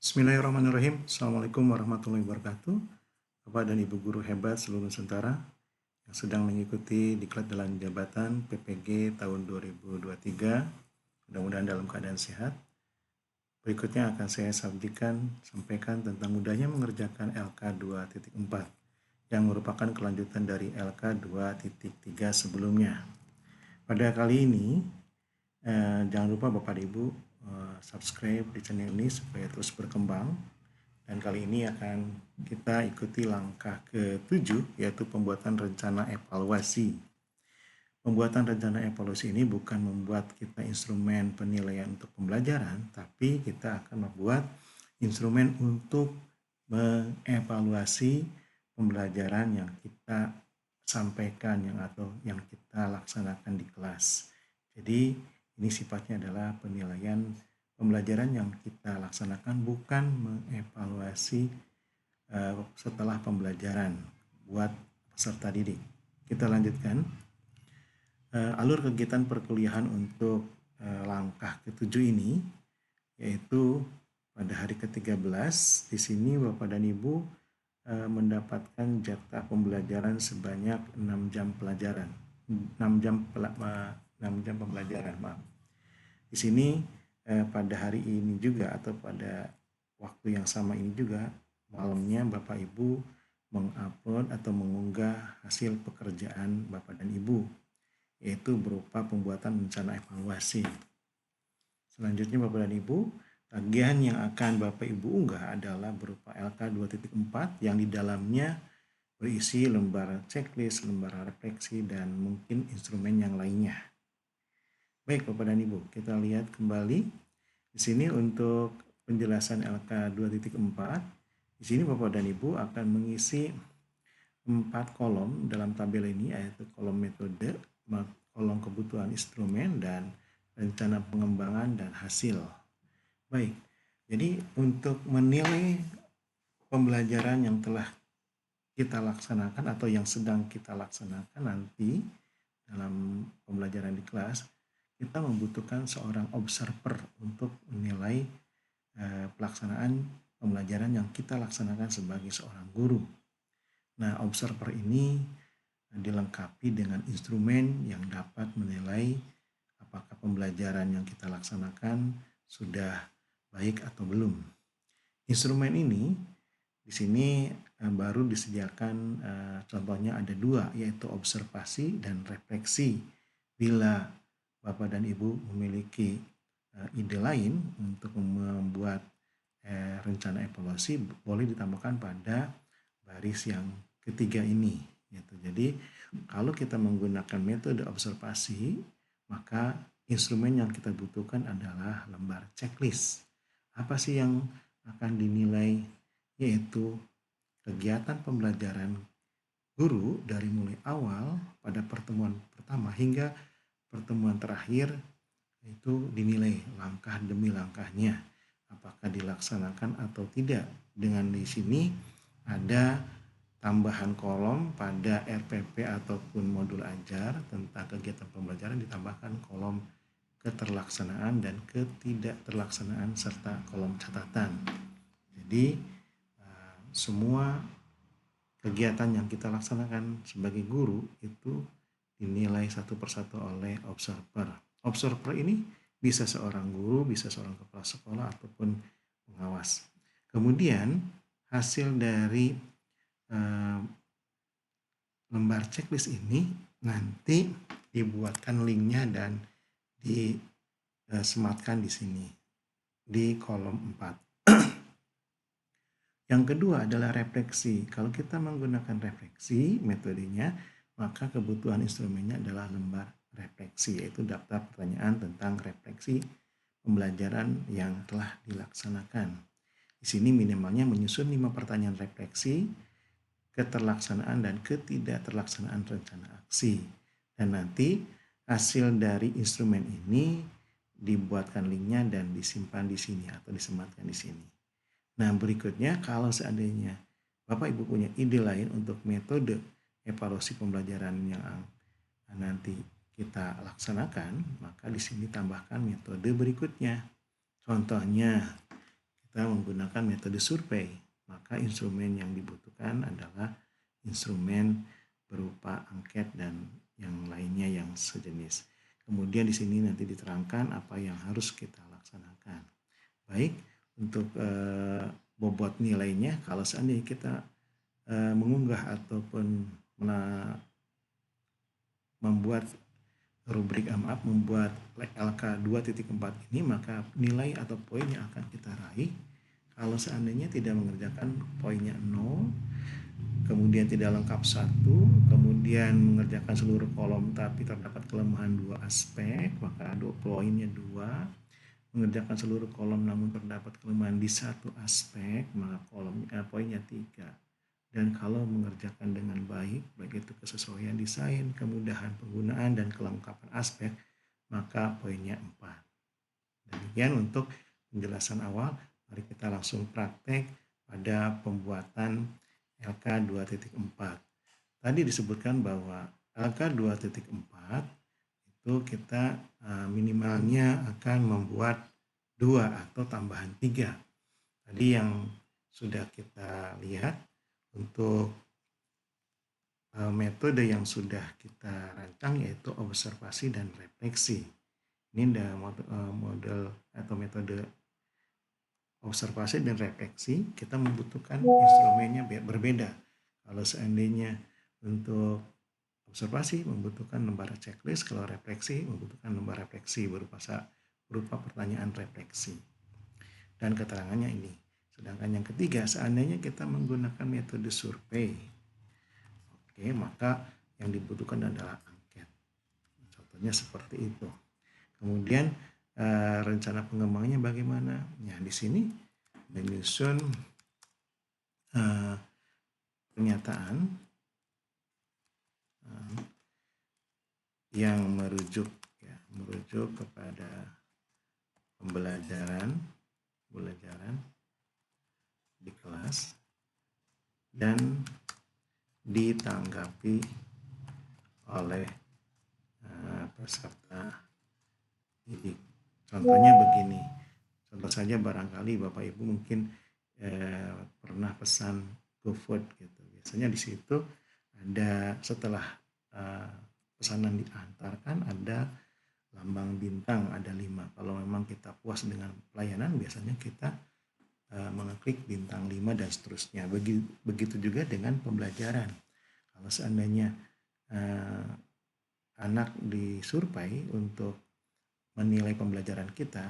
Bismillahirrahmanirrahim. Assalamualaikum warahmatullahi wabarakatuh. Bapak dan Ibu guru hebat seluruh Nusantara yang sedang mengikuti diklat dalam jabatan PPG tahun 2023, mudah-mudahan dalam keadaan sehat. Berikutnya akan saya sampaikan tentang mudahnya mengerjakan LK 2.4 yang merupakan kelanjutan dari LK 2.3 sebelumnya. Pada kali ini, jangan lupa Bapak dan Ibu subscribe di channel ini supaya terus berkembang. Dan kali ini akan kita ikuti langkah ke-7, yaitu pembuatan rencana evaluasi. Pembuatan rencana evaluasi ini bukan membuat kita instrumen penilaian untuk pembelajaran, tapi kita akan membuat instrumen untuk mengevaluasi pembelajaran yang kita sampaikan atau yang kita laksanakan di kelas. Jadi ini sifatnya adalah penilaian pembelajaran yang kita laksanakan, bukan mengevaluasi setelah pembelajaran buat peserta didik. Kita lanjutkan. Alur kegiatan perkuliahan untuk langkah ke-7 ini, yaitu pada hari ke-13, di sini Bapak dan Ibu mendapatkan jatah pembelajaran sebanyak 6 jam pelajaran. 6 jam pembelajaran, maaf. Di sini pada hari ini juga atau pada waktu yang sama ini juga malamnya Bapak Ibu mengupload atau mengunggah hasil pekerjaan Bapak dan Ibu, yaitu berupa pembuatan rencana evaluasi. Selanjutnya Bapak dan Ibu, tagihan yang akan Bapak Ibu unggah adalah berupa LK 2.4 yang di dalamnya berisi lembar checklist, lembar refleksi, dan mungkin instrumen yang lainnya. Baik Bapak dan Ibu, kita lihat kembali di sini untuk penjelasan LK 2.4. Di sini Bapak dan Ibu akan mengisi 4 kolom dalam tabel ini, yaitu kolom metode, kolom kebutuhan instrumen, dan rencana pengembangan dan hasil. Baik, jadi untuk menilai pembelajaran yang telah kita laksanakan atau yang sedang kita laksanakan nanti dalam pembelajaran di kelas, kita membutuhkan seorang observer untuk menilai pelaksanaan pembelajaran yang kita laksanakan sebagai seorang guru. Nah, observer ini dilengkapi dengan instrumen yang dapat menilai apakah pembelajaran yang kita laksanakan sudah baik atau belum. Instrumen ini di sini baru disediakan, contohnya ada 2, yaitu observasi dan refleksi. Bila Bapak dan Ibu memiliki ide lain untuk membuat rencana evaluasi, boleh ditambahkan pada baris yang ketiga ini. Jadi kalau kita menggunakan metode observasi, maka instrumen yang kita butuhkan adalah lembar checklist. Apa sih yang akan dinilai? Yaitu kegiatan pembelajaran guru dari mulai awal pada pertemuan pertama hingga pertemuan terakhir, itu dinilai langkah demi langkahnya, apakah dilaksanakan atau tidak. Dengan di sini ada tambahan kolom pada RPP ataupun modul ajar tentang kegiatan pembelajaran, ditambahkan kolom keterlaksanaan dan ketidakterlaksanaan serta kolom catatan. Jadi semua kegiatan yang kita laksanakan sebagai guru itu dinilai satu persatu oleh observer. Observer ini bisa seorang guru, bisa seorang kepala sekolah, ataupun pengawas. Kemudian hasil dari lembar checklist ini nanti dibuatkan linknya dan disematkan di sini di kolom 4. Yang kedua adalah refleksi. Kalau kita menggunakan refleksi metodenya, maka kebutuhan instrumennya adalah lembar refleksi, yaitu daftar pertanyaan tentang refleksi pembelajaran yang telah dilaksanakan. Di sini minimalnya menyusun 5 pertanyaan refleksi, keterlaksanaan dan ketidakterlaksanaan rencana aksi. Dan nanti hasil dari instrumen ini dibuatkan linknya dan disimpan di sini atau disematkan di sini. Nah, berikutnya kalau seandainya Bapak Ibu punya ide lain untuk metode evaluasi pembelajaran yang nanti kita laksanakan, maka di sini tambahkan metode berikutnya. Contohnya, kita menggunakan metode survei, maka instrumen yang dibutuhkan adalah instrumen berupa angket dan yang lainnya yang sejenis. Kemudian di sini nanti diterangkan apa yang harus kita laksanakan. Baik, untuk bobot nilainya, kalau seandainya kita mengunggah ataupun membuat membuat LK 2.4 ini, maka nilai atau poin yang akan kita raih kalau seandainya tidak mengerjakan poinnya 0, kemudian tidak lengkap 1, kemudian mengerjakan seluruh kolom tapi terdapat kelemahan 2 aspek, maka poinnya 2, mengerjakan seluruh kolom namun terdapat kelemahan di 1 aspek, maka poinnya 3. Dan kalau mengerjakan dengan baik itu kesesuaian desain, kemudahan penggunaan, dan kelengkapan aspek, maka poinnya 4. Demikian untuk penjelasan awal. Mari kita langsung praktek pada pembuatan LK 2.4. Tadi disebutkan bahwa LK 2.4 itu kita minimalnya akan membuat 2 atau tambahan 3. Tadi yang sudah kita lihat, untuk metode yang sudah kita rancang yaitu observasi dan refleksi. Ini ada model atau metode observasi dan refleksi, kita membutuhkan instrumennya berbeda. Kalau seandainya untuk observasi membutuhkan lembar checklist, kalau refleksi membutuhkan lembar refleksi berupa pertanyaan refleksi. Dan keterangannya ini. Sedangkan yang ketiga, seandainya kita menggunakan metode survei, maka yang dibutuhkan adalah angket. Contohnya seperti itu. Kemudian rencana pengembangannya bagaimana? Ya, di sini menyusun pernyataan yang merujuk kepada pembelajaran di kelas dan ditanggapi oleh peserta didik. Contohnya begini, contoh saja barangkali Bapak Ibu mungkin pernah pesan GoFood gitu. Biasanya di situ ada setelah pesanan diantarkan ada lambang bintang, ada 5. Kalau memang kita puas dengan pelayanan, biasanya kita mengeklik bintang 5 dan seterusnya. Begitu juga dengan pembelajaran. Kalau seandainya anak disurvei untuk menilai pembelajaran kita,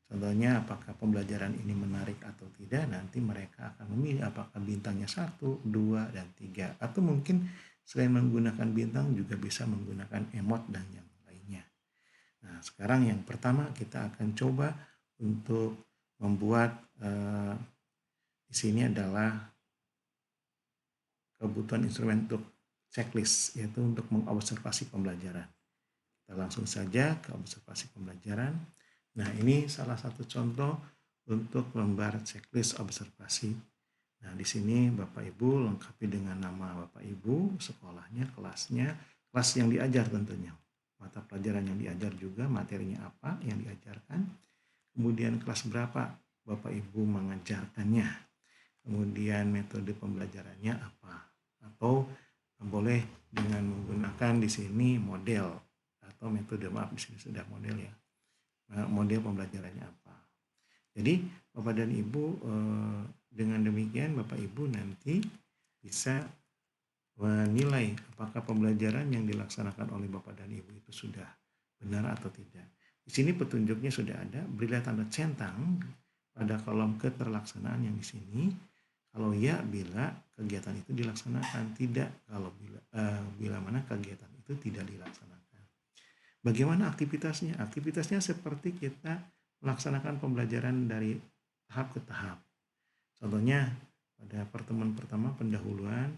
contohnya apakah pembelajaran ini menarik atau tidak, nanti mereka akan memilih apakah bintangnya 1, 2, dan 3. Atau mungkin selain menggunakan bintang juga bisa menggunakan emot dan yang lainnya. Nah, sekarang yang pertama kita akan coba untuk membuat di sini adalah kebutuhan instrumen untuk checklist, yaitu untuk mengobservasi pembelajaran. Kita langsung saja ke observasi pembelajaran. Nah, ini salah satu contoh untuk lembar checklist observasi. Nah, di sini Bapak Ibu lengkapi dengan nama Bapak Ibu, sekolahnya, kelasnya, kelas yang diajar tentunya. Mata pelajaran yang diajar juga, materinya apa yang diajarkan. Kemudian kelas berapa Bapak Ibu mengajarkannya. Kemudian metode pembelajarannya apa. Atau boleh dengan menggunakan di sini model atau metode, maaf di sini sudah model ya. Model pembelajarannya apa. Jadi Bapak dan Ibu dengan demikian Bapak Ibu nanti bisa menilai apakah pembelajaran yang dilaksanakan oleh Bapak dan Ibu itu sudah benar atau tidak. Di sini petunjuknya sudah ada, berilah tanda centang pada kolom keterlaksanaan yang di sini. Kalau ya, bila kegiatan itu dilaksanakan, tidak kalau bila mana kegiatan itu tidak dilaksanakan. Bagaimana aktivitasnya? Aktivitasnya seperti kita melaksanakan pembelajaran dari tahap ke tahap. Contohnya pada pertemuan pertama pendahuluan,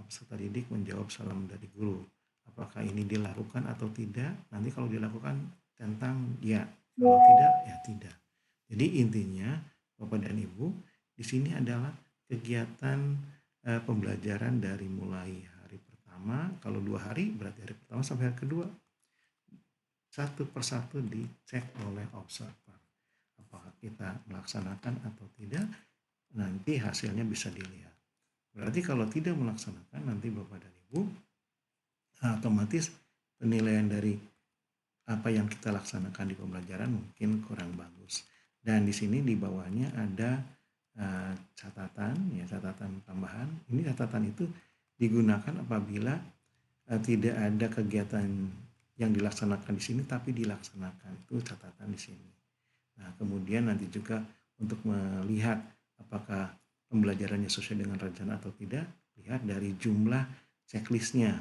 peserta didik menjawab salam dari guru. Apakah ini dilakukan atau tidak? Nanti kalau dilakukan tentang ya, kalau tidak ya tidak. Jadi intinya Bapak dan Ibu di sini adalah kegiatan pembelajaran dari mulai hari pertama, kalau 2 hari berarti hari pertama sampai hari kedua, satu persatu dicek oleh observer. apakah kita melaksanakan atau tidak, nanti hasilnya bisa dilihat. Berarti kalau tidak melaksanakan, nanti Bapak dan Ibu otomatis penilaian dari apa yang kita laksanakan di pembelajaran mungkin kurang bagus. Dan di sini di bawahnya ada catatan, ya catatan tambahan. Ini catatan itu digunakan apabila tidak ada kegiatan yang dilaksanakan di sini tapi dilaksanakan, itu catatan di sini. Nah, kemudian nanti juga untuk melihat apakah pembelajarannya sesuai dengan rencana atau tidak, lihat dari jumlah checklistnya.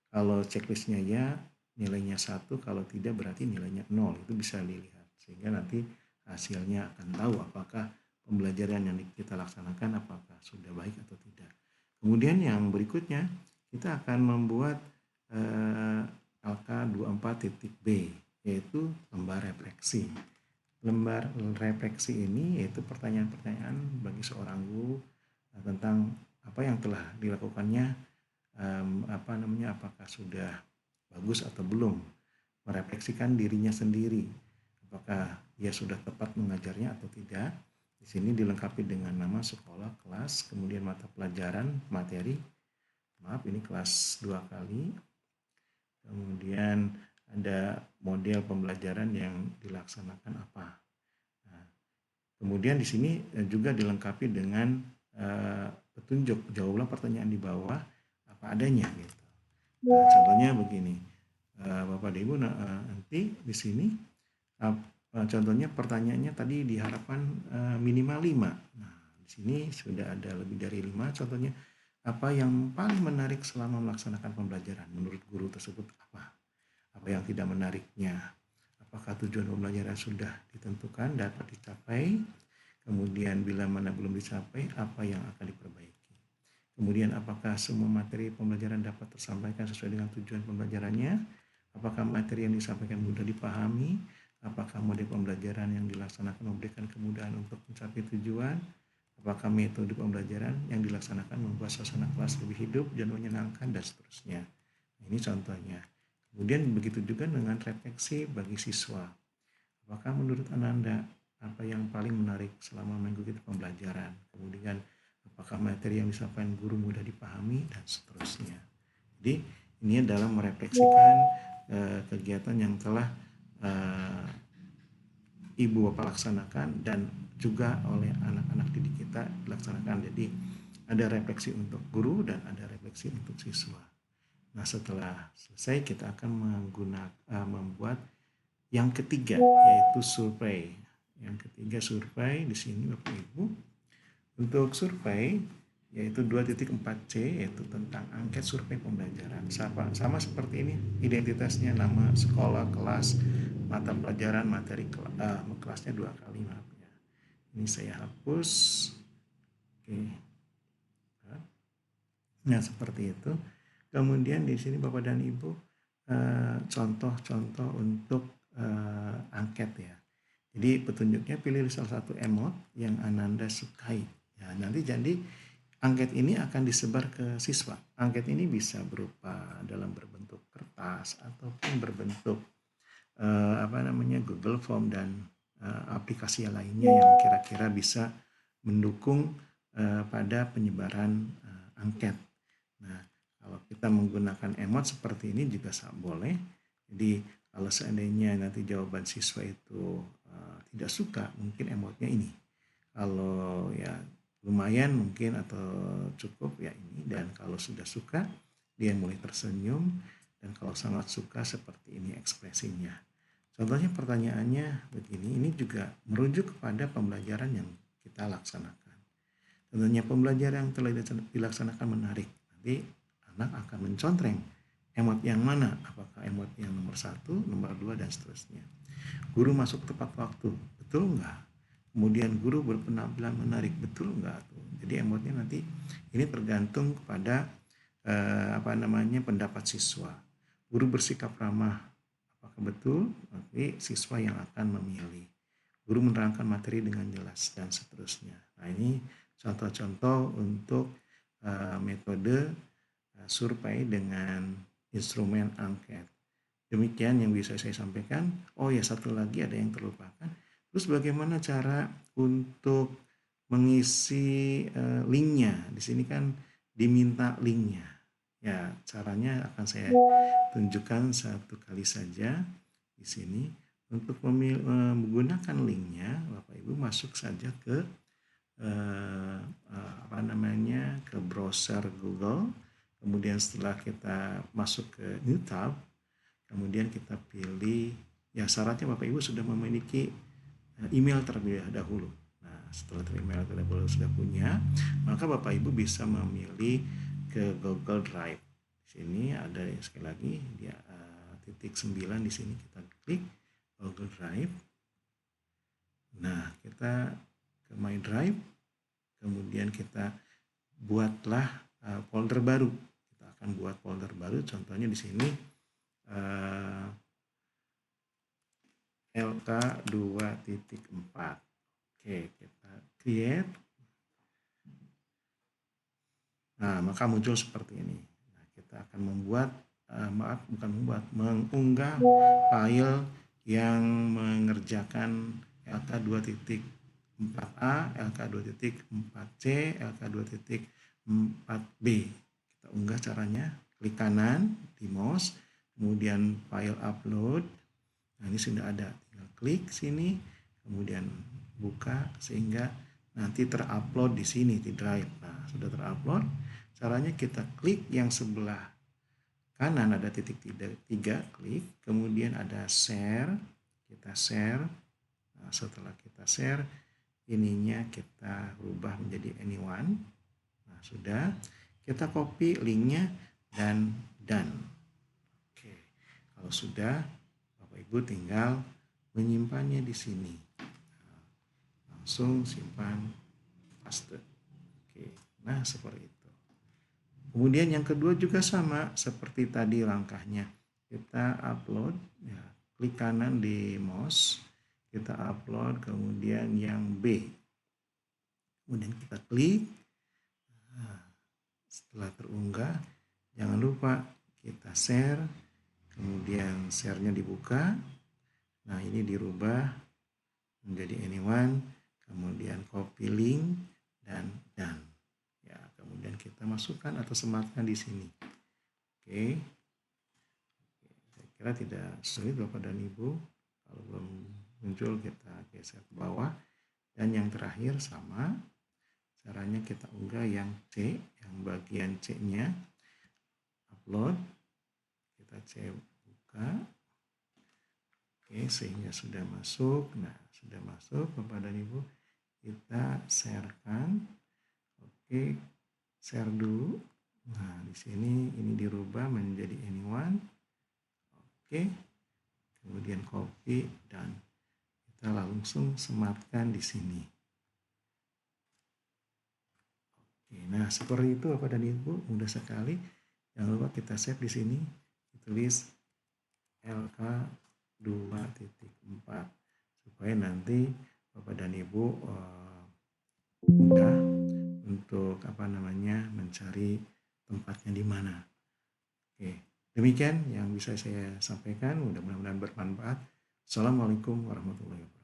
Kalau checklistnya ya nilainya 1, kalau tidak berarti nilainya 0. Itu bisa dilihat. Sehingga nanti hasilnya akan tahu apakah pembelajaran yang kita laksanakan apakah sudah baik atau tidak. Kemudian yang berikutnya, kita akan membuat LK24.B, yaitu lembar refleksi. Lembar refleksi ini yaitu pertanyaan-pertanyaan bagi seorang guru tentang apa yang telah dilakukannya, apakah sudah bagus atau belum, merefleksikan dirinya sendiri, apakah dia sudah tepat mengajarnya atau tidak. Di sini dilengkapi dengan nama sekolah, kelas, kemudian mata pelajaran, materi. Maaf, ini kelas 2 kali. Kemudian ada model pembelajaran yang dilaksanakan apa. Nah, kemudian di sini juga dilengkapi dengan petunjuk, jawablah pertanyaan di bawah apa adanya gitu. Nah, contohnya begini, Bapak dan Ibu, nanti di sini contohnya pertanyaannya tadi diharapkan minimal 5. Nah, di sini sudah ada lebih dari 5. Contohnya, apa yang paling menarik selama melaksanakan pembelajaran menurut guru tersebut apa? Apa yang tidak menariknya? Apakah tujuan pembelajaran sudah ditentukan, dapat dicapai? Kemudian bila mana belum dicapai, apa yang akan diperbaiki? Kemudian apakah semua materi pembelajaran dapat tersampaikan sesuai dengan tujuan pembelajarannya? Apakah materi yang disampaikan mudah dipahami? Apakah model pembelajaran yang dilaksanakan memberikan kemudahan untuk mencapai tujuan? Apakah metode pembelajaran yang dilaksanakan membuat suasana kelas lebih hidup dan menyenangkan, dan seterusnya. Ini contohnya. Kemudian begitu juga dengan refleksi bagi siswa. Apakah menurut Ananda apa yang paling menarik selama mengikuti pembelajaran? Kemudian apakah materi yang disampaikan guru mudah dipahami, dan seterusnya. Jadi ini adalah merefleksikan kegiatan yang telah Ibu Bapak laksanakan dan juga oleh anak-anak didik kita dilaksanakan. Jadi ada refleksi untuk guru dan ada refleksi untuk siswa. Nah, setelah selesai kita akan membuat yang ketiga, yaitu survei. Yang ketiga survei di sini Bapak Ibu. Untuk survei yaitu 2.4C, yaitu tentang angket survei pembelajaran. Sama seperti ini identitasnya, nama sekolah, kelas, mata pelajaran, materi kelasnya 2 kali, maaf ya. Ini saya hapus. Oke. Nah, seperti itu. Kemudian di sini Bapak dan Ibu contoh-contoh untuk angket ya. Jadi petunjuknya pilih salah satu emot yang Ananda sukai. Ya, nanti jadi angket ini akan disebar ke siswa. Angket ini bisa berupa dalam berbentuk kertas ataupun berbentuk Google Form dan aplikasi lainnya yang kira-kira bisa mendukung pada penyebaran angket. Nah, kalau kita menggunakan emot seperti ini juga boleh. Jadi kalau seandainya nanti jawaban siswa itu tidak suka, mungkin emotnya ini. Kalau ya lumayan mungkin atau cukup ya ini, dan kalau sudah suka dia mulai tersenyum, dan kalau sangat suka seperti ini ekspresinya. Contohnya pertanyaannya begini, ini juga merujuk kepada pembelajaran yang kita laksanakan. Tentunya pembelajaran yang telah dilaksanakan menarik. Nanti anak akan mencontreng emot yang mana, apakah emot yang nomor 1, nomor 2, dan seterusnya. Guru masuk tepat waktu, betul enggak? Kemudian guru berpenampilan menarik, betul enggak tuh? Jadi emotnya nanti ini tergantung kepada pendapat siswa. Guru bersikap ramah, apakah betul? Nanti siswa yang akan memilih. Guru menerangkan materi dengan jelas, dan seterusnya. Nah, ini contoh-contoh untuk metode survei dengan instrumen angket. Demikian yang bisa saya sampaikan. Oh ya, satu lagi ada yang terlupakan. Terus bagaimana cara untuk mengisi linknya? Di sini kan diminta linknya. Ya, caranya akan saya tunjukkan satu kali saja di sini. Untuk menggunakan linknya, Bapak Ibu masuk saja ke ke browser Google. Kemudian setelah kita masuk ke New Tab, kemudian kita pilih, ya syaratnya Bapak Ibu sudah memiliki email terlebih dahulu. Nah, setelah email terlebih dahulu sudah punya, maka Bapak Ibu bisa memilih ke Google Drive. Di sini ada sekali lagi dia titik 9 di sini kita klik Google Drive. Nah, kita ke My Drive, kemudian kita buatlah folder baru. Kita akan buat folder baru, contohnya di sini LK 2.4. Oke, kita create. Nah, maka muncul seperti ini. Nah, kita akan mengunggah file yang mengerjakan LK 2.4A, LK 2.4C, LK 2.4B. Kita unggah caranya, klik kanan di mouse, kemudian file upload. Nah, ini sudah ada, tinggal klik sini, kemudian buka sehingga nanti terupload di sini di drive. Nah, sudah terupload. Caranya kita klik yang sebelah kanan ada titik 3, klik, kemudian ada share, kita share. Nah, setelah kita share, ininya kita rubah menjadi anyone. Nah, sudah, kita copy linknya dan done. Oke, kalau sudah, Bapak Ibu tinggal menyimpannya di sini. Nah, langsung simpan, paste. Oke, nah seperti itu. Kemudian yang kedua juga sama seperti tadi langkahnya. Kita upload, ya, klik kanan di mouse, kita upload, kemudian yang B. Kemudian kita klik. Nah, setelah terunggah, jangan lupa kita share, kemudian share-nya dibuka. Nah, ini dirubah menjadi anyone, kemudian copy link dan done. Ya, kemudian kita masukkan atau sematkan di sini. Oke. Saya kira tidak sulit Bapak dan Ibu. Kalau belum muncul kita geser ke bawah. Dan yang terakhir sama. Caranya kita unggah yang C, yang bagian C-nya. Upload. Kita C buka. Oke, sehingga sudah masuk. Nah, sudah masuk Bapak dan Ibu. Kita sharekan. Oke, share dulu. Nah, di sini ini dirubah menjadi anyone. Oke. Kemudian copy dan kita langsung sematkan di sini. Oke, nah seperti itu Bapak dan Ibu, mudah sekali. Jangan lupa kita save di sini. Ditulis LK 2.4 supaya nanti Bapak dan Ibu mudah untuk mencari tempatnya di mana. Oke, demikian yang bisa saya sampaikan, mudah-mudahan bermanfaat. Assalamualaikum warahmatullahi wabarakatuh.